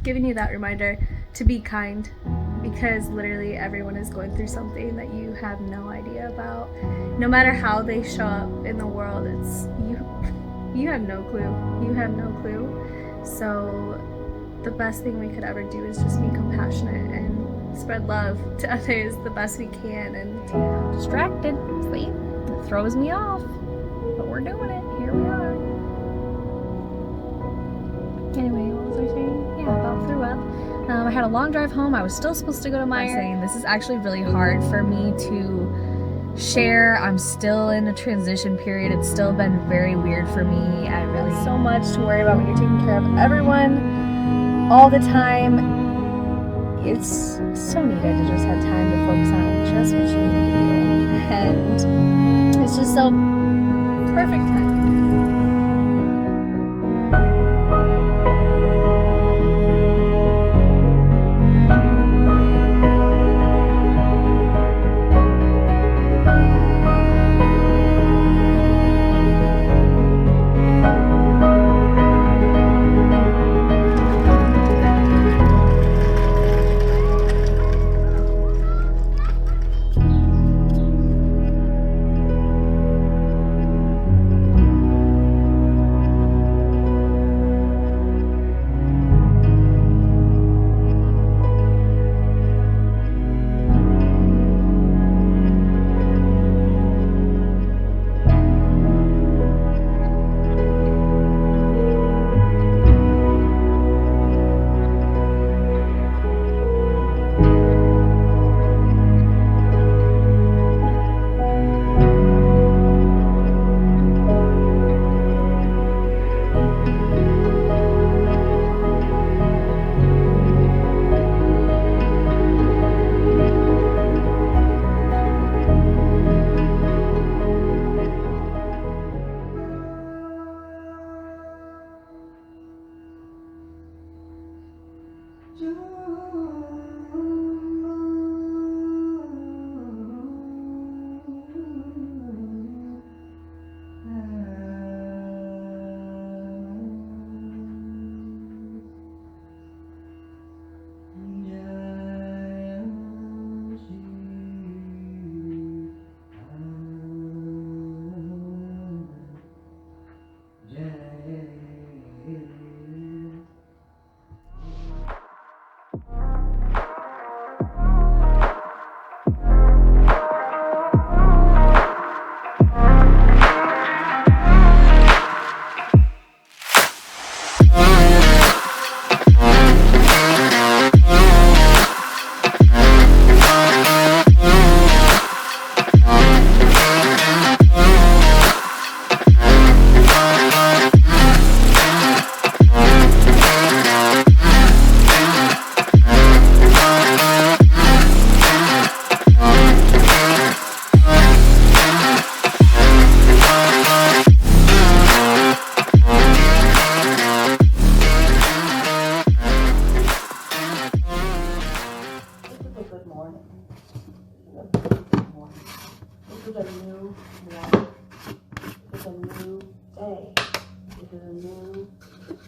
giving you that reminder to be kind, because literally everyone is going through something that you have no idea about. No matter how they show up in the world, it's you have no clue. You have no clue. So the best thing we could ever do is just be compassionate and spread love to others the best we can. And I'm distracted. See? It throws me off. But we're doing it. Here we are. Anyway, what was I saying? Yeah, about threw up. I had a long drive home. I was still supposed to go to Meyer. Saying this is actually really hard for me to share. I'm still in a transition period. It's still been very weird for me. I really have so much to worry about when you're taking care of everyone all the time. It's so needed to just have time to focus on just what you need to do. And it's just so perfect time.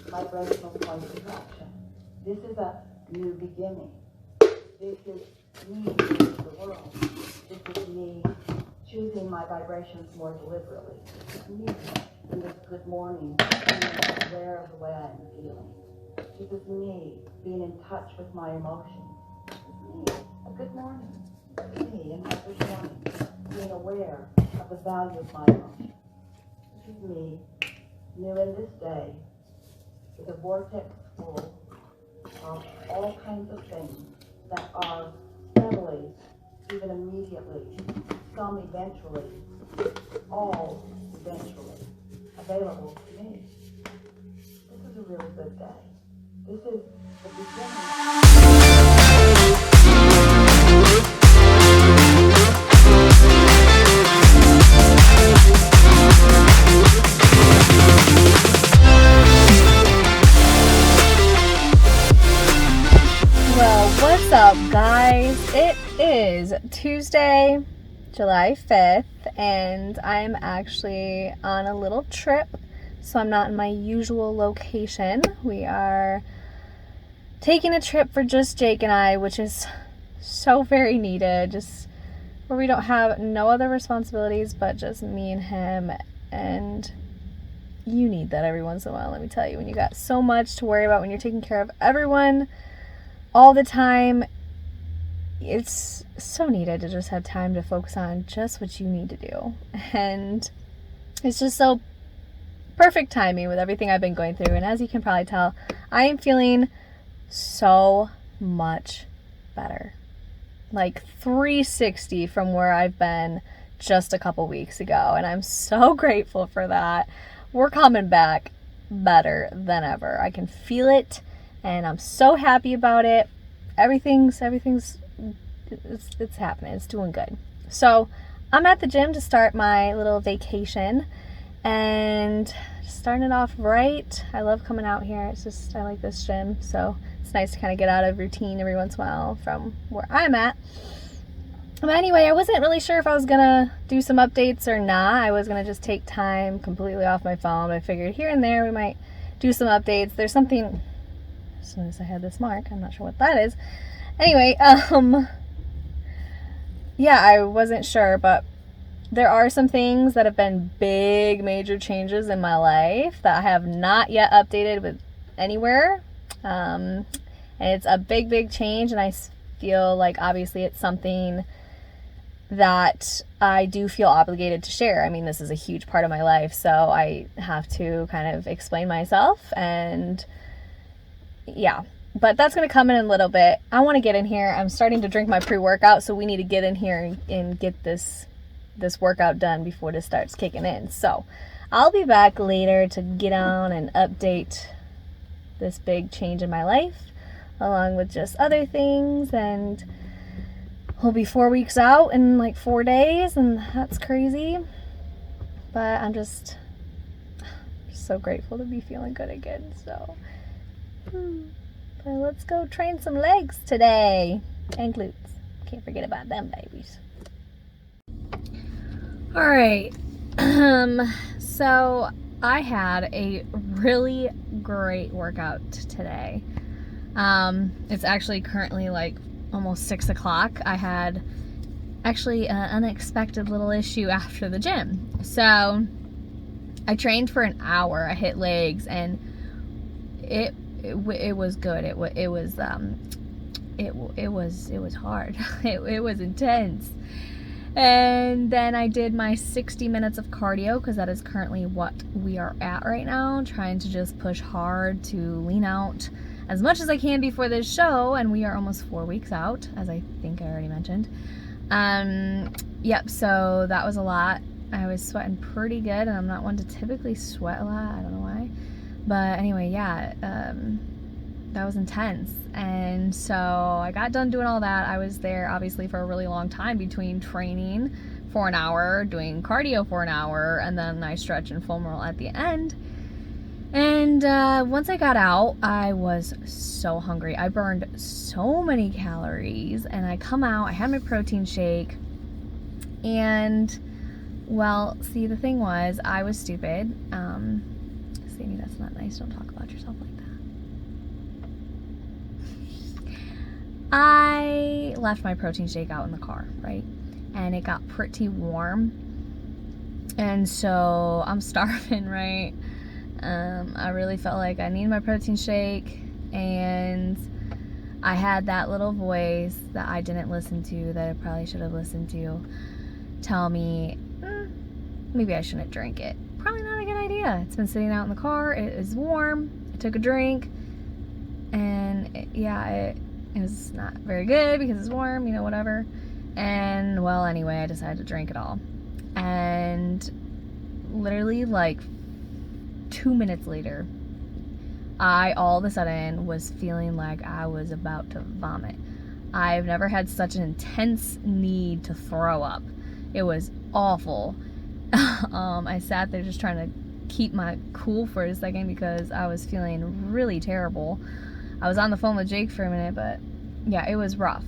Vibrational point of attraction. This is a new beginning. This is me into the world. This is me choosing my vibrations more deliberately. This is me in this good morning, being aware of the way I'm feeling. This is me being in touch with my emotions. This is me, a good morning. This is me in my good morning, being aware of the value of my emotions. This is me, new in this day, with a vortex full of all kinds of things that are steadily, even immediately, some eventually, all eventually, available to me. This is a really good day. This is the beginning. What's up, guys? It is Tuesday, July 5th, and I'm actually on a little trip, so I'm not in my usual location. We are taking a trip for just Jake and I, which is so very needed, just where we don't have no other responsibilities but just me and him. And you need that every once in a while, let me tell you. When you got so much to worry about, when you're taking care of everyone all the time, it's so needed to just have time to focus on just what you need to do. And it's just so perfect timing with everything I've been going through. And as you can probably tell, I am feeling so much better. Like 360 from where I've been just a couple weeks ago. And I'm so grateful for that. We're coming back better than ever. I can feel it, and I'm so happy about it. Everything's it's happening. It's doing good. So I'm at the gym to start my little vacation, and starting it off right. I love coming out here. I like this gym, so it's nice to kind of get out of routine every once in a while from where I'm at. But anyway, I wasn't really sure if I was gonna do some updates or not. I was gonna just take time completely off my phone, but I figured here and there we might do some updates. There's something, as soon as I had this mark, I'm not sure what that is. Anyway, yeah, I wasn't sure, but there are some things that have been big, major changes in my life that I have not yet updated with anywhere. And it's a big, big change, and I feel like obviously it's something that I do feel obligated to share. I mean, this is a huge part of my life, so I have to kind of explain myself, and yeah. But that's going to come in a little bit. I want to get in here. I'm starting to drink my pre-workout, so we need to get in here and get this workout done before this starts kicking in. So I'll be back later to get on and update this big change in my life, along with just other things. And we'll be 4 weeks out in like 4 days, and that's crazy. But I'm just so grateful to be feeling good again. So but let's go train some legs today, and glutes. Can't forget about them babies. All right, so I had a really great workout today. It's actually currently like almost 6 o'clock. I had actually an unexpected little issue after the gym. So I trained for an hour. I hit legs, and it was good. It was hard. It was intense. And then I did my 60 minutes of cardio, because that is currently what we are at right now, trying to just push hard to lean out as much as I can before this show, and we are almost 4 weeks out, as I think I already mentioned. Yep, so that was a lot. I was sweating pretty good, and I'm not one to typically sweat a lot. I don't know why. But anyway, yeah, that was intense. And so I got done doing all that. I was there obviously for a really long time between training for an hour, doing cardio for an hour, and then I stretch and foam roll at the end. And once I got out, I was so hungry. I burned so many calories, and I come out, I had my protein shake, and well, see, the thing was, I was stupid. Sammy, that's not nice. Don't talk about yourself like that. I left my protein shake out in the car, right? And it got pretty warm. And so I'm starving, right? I really felt like I needed my protein shake, and I had that little voice that I didn't listen to, that I probably should have listened to, tell me, maybe I shouldn't drink it. Probably not a good idea. It's been sitting out in the car. It is warm. I took a drink, and it was not very good because it's warm, whatever. And well, anyway, I decided to drink it all. And literally like 2 minutes later, I all of a sudden was feeling like I was about to vomit. I've never had such an intense need to throw up. It was awful. I sat there just trying to keep my cool for a second because I was feeling really terrible. I was on the phone with Jake for a minute, but yeah, it was rough.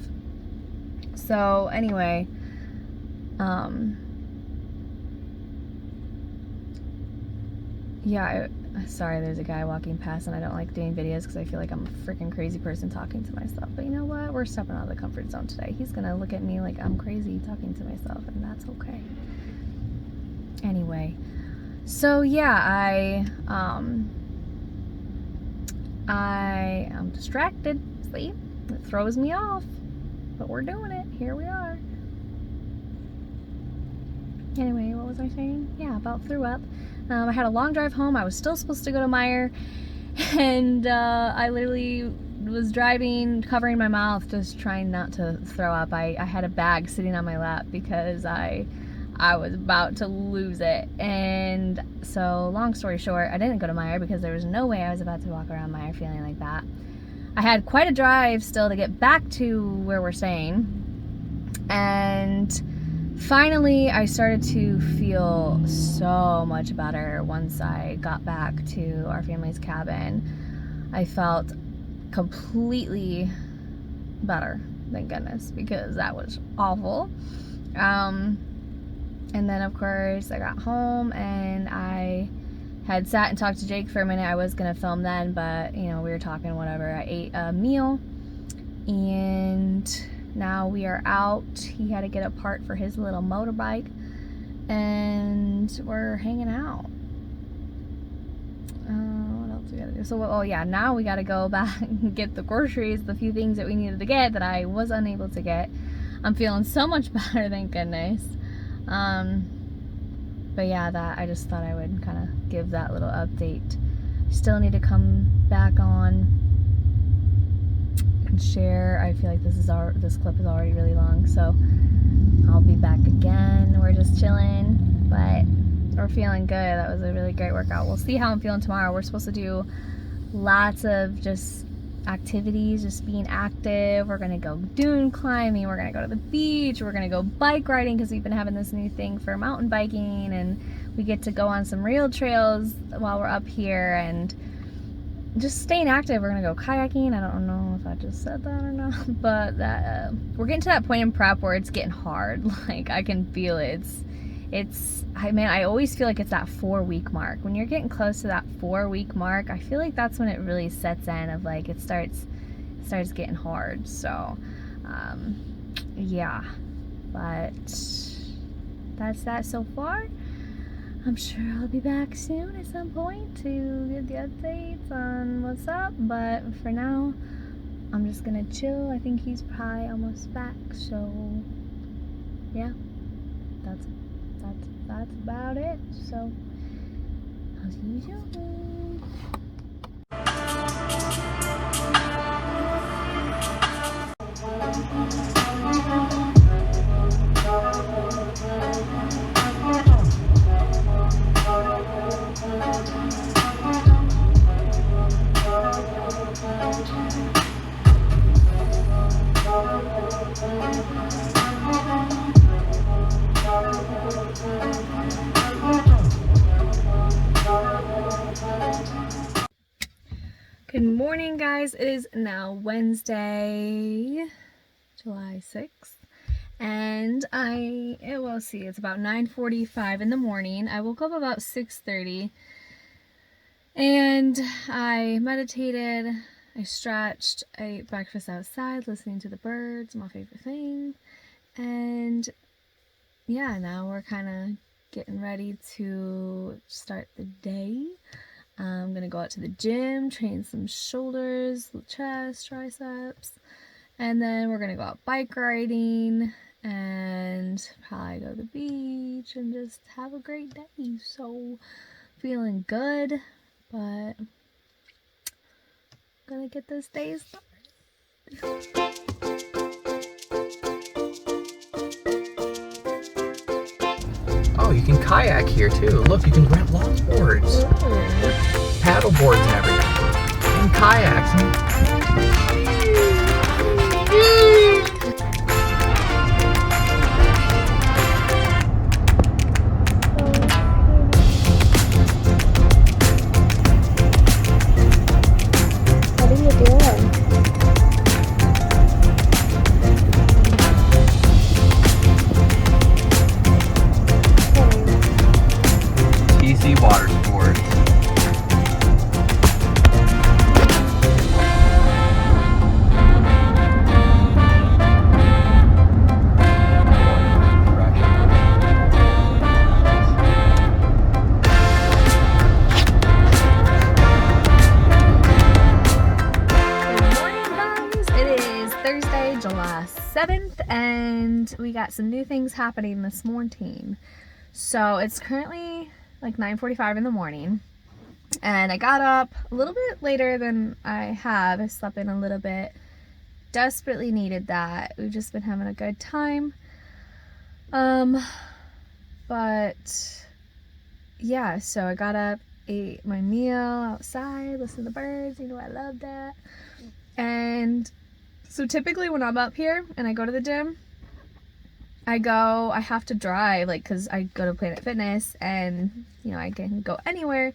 So anyway, Sorry, there's a guy walking past, and I don't like doing videos because I feel like I'm a freaking crazy person talking to myself. But you know what? We're stepping out of the comfort zone today. He's gonna look at me like I'm crazy talking to myself, and that's okay. Anyway, so yeah, I am distracted. See, it throws me off, but we're doing it. Here we are. Anyway, what was I saying? Yeah, about threw up. I had a long drive home. I was still supposed to go to Meijer, and I literally was driving, covering my mouth, just trying not to throw up. I had a bag sitting on my lap because I was about to lose it. And so, long story short, I didn't go to Meijer because there was no way I was about to walk around Meijer feeling like that. I had quite a drive still to get back to where we're staying, and finally, I started to feel so much better once I got back to our family's cabin. I felt completely better, thank goodness, because that was awful. And then, of course, I got home and I had sat and talked to Jake for a minute. I was going to film then, but, you know, we were talking, whatever. I ate a meal, and now we are out. He had to get a part for his little motorbike, and we're hanging out. What else we gotta do? So, oh yeah, now we gotta go back and get the groceries, the few things that we needed to get that I was unable to get. I'm feeling so much better, thank goodness. But yeah, that I just thought I would kind of give that little update. Still need to come back on and share. I feel like this clip is already really long, so I'll be back again. We're just chilling, but we're feeling good. That was a really great workout. We'll see how I'm feeling tomorrow. We're supposed to do lots of just activities, just being active. We're gonna go dune climbing, we're gonna go to the beach, we're gonna go bike riding because we've been having this new thing for mountain biking, and we get to go on some real trails while we're up here and just staying active. We're gonna go kayaking. I don't know if I just said that or not, but that we're getting to that point in prep where it's getting hard. Like, I can feel it. I always feel like it's that 4-week mark. When you're getting close to that 4-week mark, I feel like that's when it really sets in, of like it starts getting hard. So yeah, but that's that so far. I'm sure I'll be back soon at some point to give the updates on what's up, but for now I'm just gonna chill. I think he's probably almost back, so yeah, that's about it. So I'll see you soon. Good morning, guys. It is now Wednesday, July 6th, and we'll see, it's about 9:45 in the morning. I woke up about 6:30, and I meditated, I stretched, I ate breakfast outside, listening to the birds, my favorite thing, and yeah, now we're kind of getting ready to start the day. I'm gonna go out to the gym, train some shoulders, chest, triceps, and then we're gonna go out bike riding and probably go to the beach and just have a great day. So feeling good, but gonna get this day started. Oh, you can kayak here too. Look, you can rent longboards, paddle boards and everything, and kayaks. What are you doing? Easy water sports. Thursday, July 7th, and we got some new things happening this morning. So it's currently like 9:45 in the morning, and I got up a little bit later than I have. I slept in a little bit. Desperately needed that. We've just been having a good time. But yeah, so I got up, ate my meal outside, listened to the birds, you know I love that. And so typically when I'm up here and I go to the gym, I have to drive, like, because I go to Planet Fitness and, you know, I can go anywhere.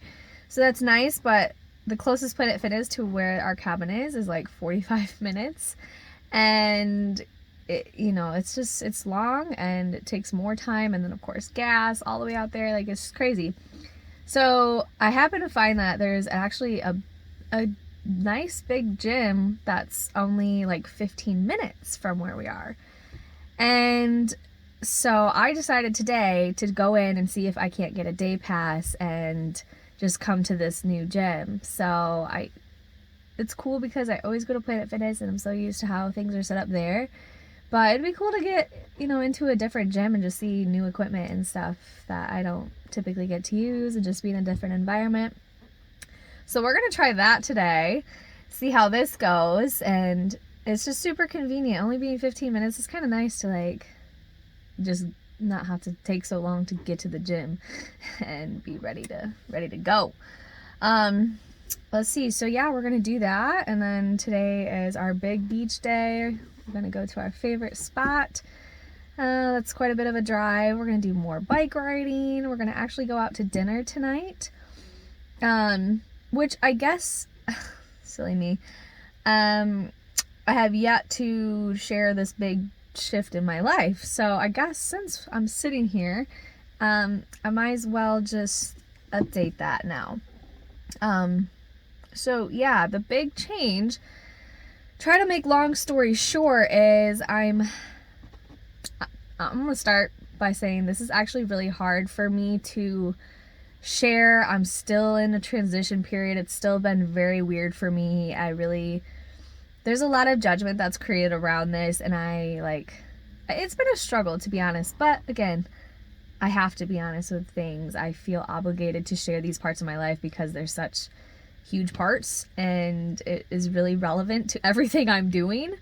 So that's nice, but the closest Planet Fitness to where our cabin is like 45 minutes. And it, you know, it's long and it takes more time. And then of course gas all the way out there, like it's just crazy. So I happen to find that there's actually a nice big gym that's only like 15 minutes from where we are. And so I decided today to go in and see if I can't get a day pass and just come to this new gym. So it's cool because I always go to Planet Fitness and I'm so used to how things are set up there. But it'd be cool to get, you know, into a different gym and just see new equipment and stuff that I don't typically get to use and just be in a different environment. So we're going to try that today, see how this goes. And it's just super convenient. Only being 15 minutes is kind of nice to like just not have to take so long to get to the gym and be ready to go. Let's see. So yeah, we're going to do that. And then today is our big beach day. We're going to go to our favorite spot. That's quite a bit of a drive. We're going to do more bike riding. We're going to actually go out to dinner tonight. Which I guess, silly me, I have yet to share this big shift in my life. So I guess since I'm sitting here, I might as well just update that now. So yeah, the big change, try to make long story short, is I'm going to start by saying this is actually really hard for me to share. I'm still in a transition period. It's still been very weird for me. There's a lot of judgment that's created around this, and it's been a struggle, to be honest. But again, I have to be honest with things. I feel obligated to share these parts of my life because they're such huge parts and it is really relevant to everything I'm doing.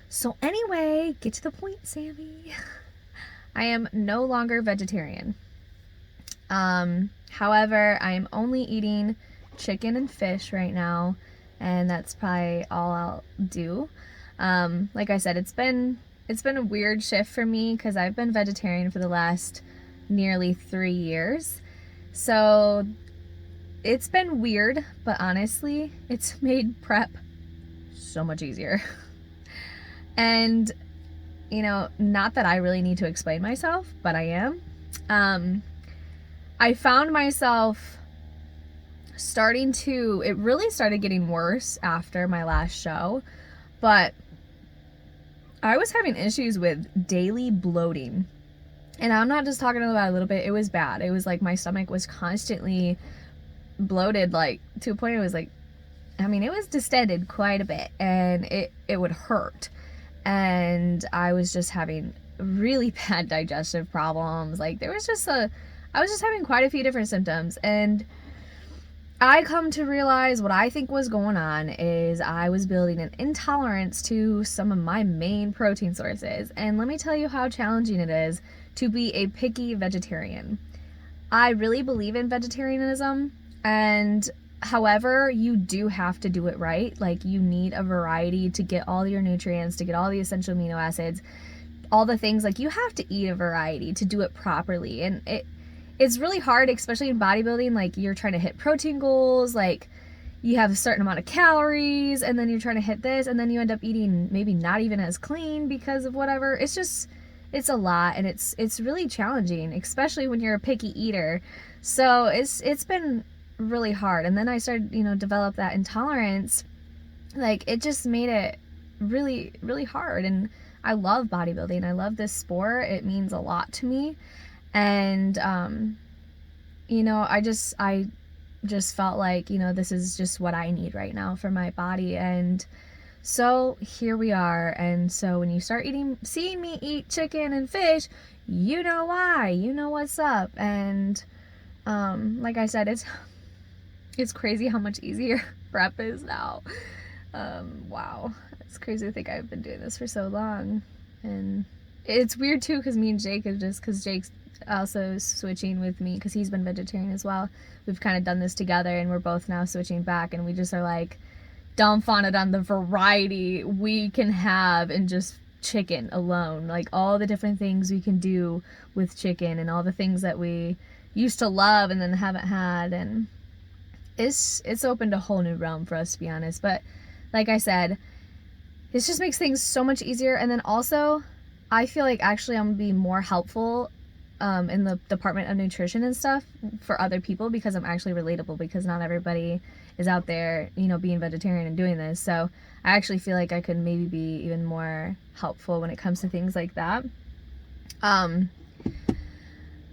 So anyway, get to the point, Sammy. I am no longer vegetarian. However, I am only eating chicken and fish right now, and that's probably all I'll do. Like I said, it's been a weird shift for me because I've been vegetarian for the last nearly 3 years. So it's been weird, but honestly, it's made prep so much easier. And, you know, not that I really need to explain myself, but I am. I found myself it really started getting worse after my last show, but I was having issues with daily bloating. And I'm not just talking about a little bit, it was bad. It was like my stomach was constantly bloated, like to a point it was like, I mean, it was distended quite a bit, and it would hurt. And I was just having really bad digestive problems. Like I was just having quite a few different symptoms, and I come to realize what I think was going on is I was building an intolerance to some of my main protein sources. And let me tell you how challenging it is to be a picky vegetarian. I really believe in vegetarianism, and however, you do have to do it right. Like, you need a variety to get all your nutrients, to get all the essential amino acids, all the things. Like, you have to eat a variety to do it properly. And it's really hard, especially in bodybuilding. Like, you're trying to hit protein goals, like you have a certain amount of calories, and then you're trying to hit this, and then you end up eating maybe not even as clean because of whatever. It's a lot, and it's really challenging, especially when you're a picky eater. So it's been really hard. And then I started, develop that intolerance. Like, it just made it really, really hard. And I love bodybuilding. I love this sport. It means a lot to me. And, I just felt like, this is just what I need right now for my body. And So here we are. And so when you start seeing me eat chicken and fish, you know why, you know what's up. And like I said, it's crazy how much easier prep is now. Wow, it's crazy to think I've been doing this for so long. And it's weird too, because me and Jake are because Jake's also switching with me, because he's been vegetarian as well. We've kind of done this together, and we're both now switching back, and we just are like dumbfounded on the variety we can have in just chicken alone, like all the different things we can do with chicken, and all the things that we used to love and then haven't had. And it's opened a whole new realm for us, to be honest. But like I said, this just makes things so much easier. And then also, I feel like actually I'm gonna be more helpful in the department of nutrition and stuff for other people, because I'm actually relatable, because not everybody is out there, you know, being vegetarian and doing this. So I actually feel like I could maybe be even more helpful when it comes to things like that.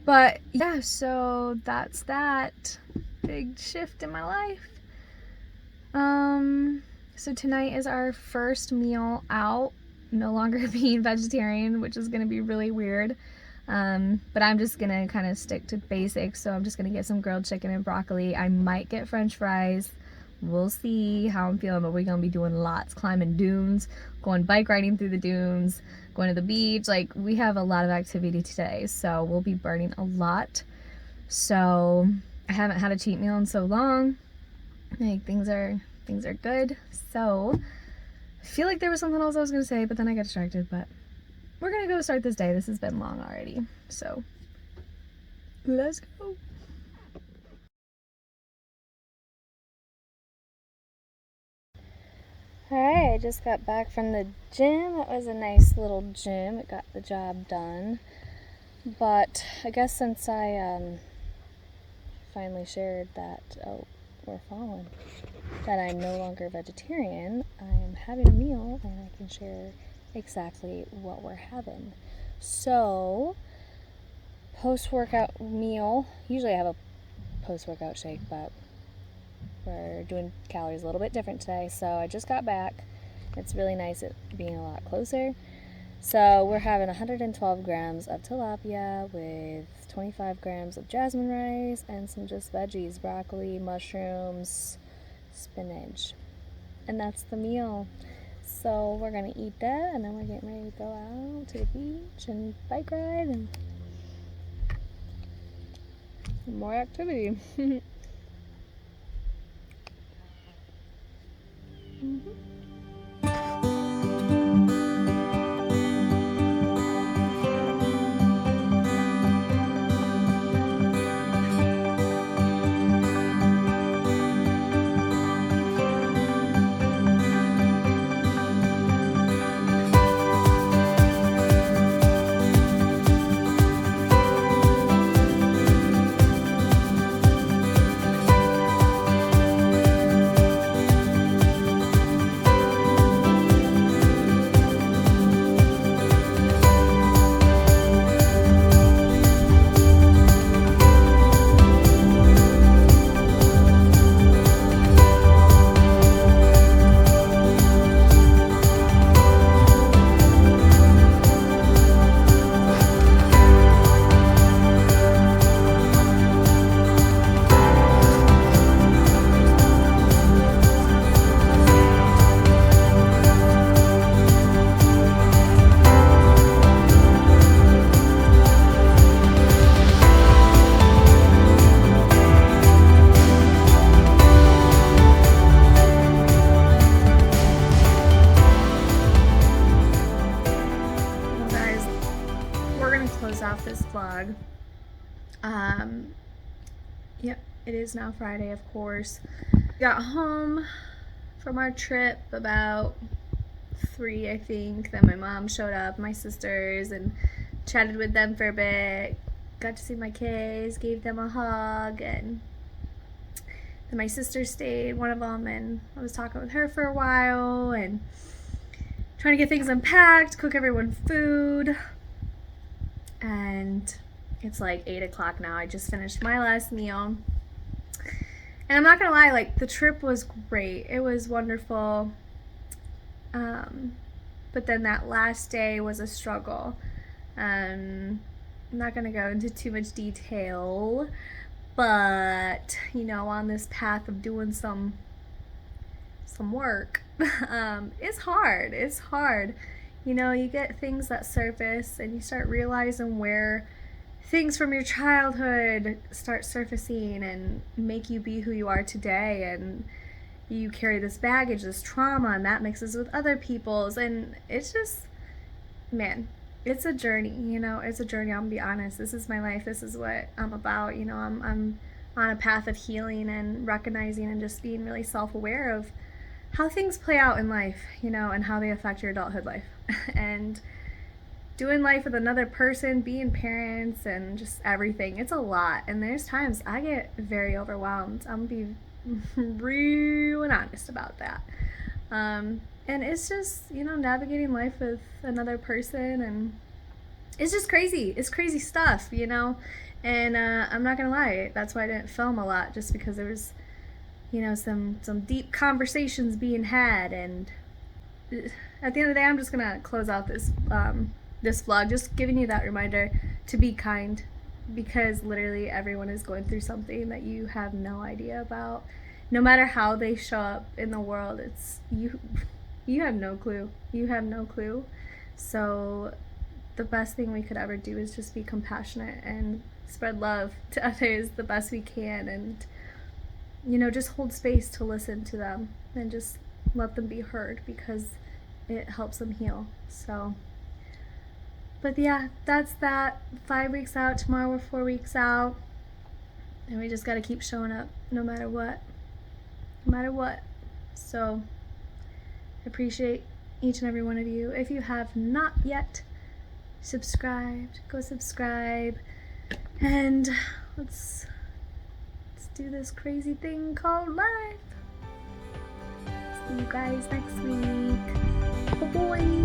But yeah, so that's that big shift in my life. So tonight is our first meal out, no longer being vegetarian, which is gonna be really weird. But I'm just gonna kind of stick to basics. So I'm just gonna get some grilled chicken and broccoli. I might get French fries. We'll see how I'm feeling, but we're gonna be doing lots, climbing dunes, going bike riding through the dunes, going to the beach. Like, we have a lot of activity today, so we'll be burning a lot. So I haven't had a cheat meal in so long. Like, things are good. So I feel like there was something else I was gonna say, but then I got distracted. But we're gonna go start this day. This has been long already, so let's go. Alright, I just got back from the gym. That was a nice little gym. It got the job done. But I guess since I finally shared that, we're falling, that I'm no longer vegetarian, I am having a meal, and I can share exactly what we're having. So, post-workout meal, usually I have a post-workout shake, but we're doing calories a little bit different today. So I just got back. It's really nice it being a lot closer. So we're having 112 grams of tilapia with 25 grams of jasmine rice and some just veggies, broccoli, mushrooms, spinach. And that's the meal. So we're gonna eat that, and then we're getting ready to go out to the beach and bike ride and more activity. Off this vlog. Yep, it is now Friday, of course. Got home from our trip about 3, I think. Then my mom showed up, my sisters, and chatted with them for a bit. Got to see my kids, gave them a hug, and then my sister stayed, one of them, and I was talking with her for a while and trying to get things unpacked, cook everyone food. And it's like 8 o'clock now. I just finished my last meal. And I'm not gonna lie, like, the trip was great. It was wonderful. But then that last day was a struggle. I'm not going to go into too much detail, but, you know, on this path of doing some work, it's hard. It's hard. You know, you get things that surface and you start realizing where things from your childhood start surfacing and make you be who you are today, and you carry this baggage, this trauma, and that mixes with other people's, and it's just, man, it's a journey. You know, it's a journey. I'm gonna be honest, this is my life, this is what I'm about. You know, I'm on a path of healing and recognizing and just being really self-aware of how things play out in life, you know, and how they affect your adulthood life. And doing life with another person, being parents, and just everything, it's a lot. And there's times I get very overwhelmed. I'm gonna be real and honest about that. And it's just, you know, navigating life with another person, and it's just crazy. It's crazy stuff, you know. And I'm not gonna lie, that's why I didn't film a lot, just because there was, you know, some deep conversations being had. And at the end of the day, I'm just gonna close out this this vlog just giving you that reminder to be kind, because literally everyone is going through something that you have no idea about. No matter how they show up in the world, it's you have no clue. You have no clue. So the best thing we could ever do is just be compassionate and spread love to others the best we can, and, you know, just hold space to listen to them and just let them be heard, because it helps them heal. So, but yeah, that's that. 5 weeks out. Tomorrow we're 4 weeks out. And we just got to keep showing up no matter what. No matter what. So, I appreciate each and every one of you. If you have not yet subscribed, go subscribe. And let's do this crazy thing called life. See you guys next week. Bye-bye.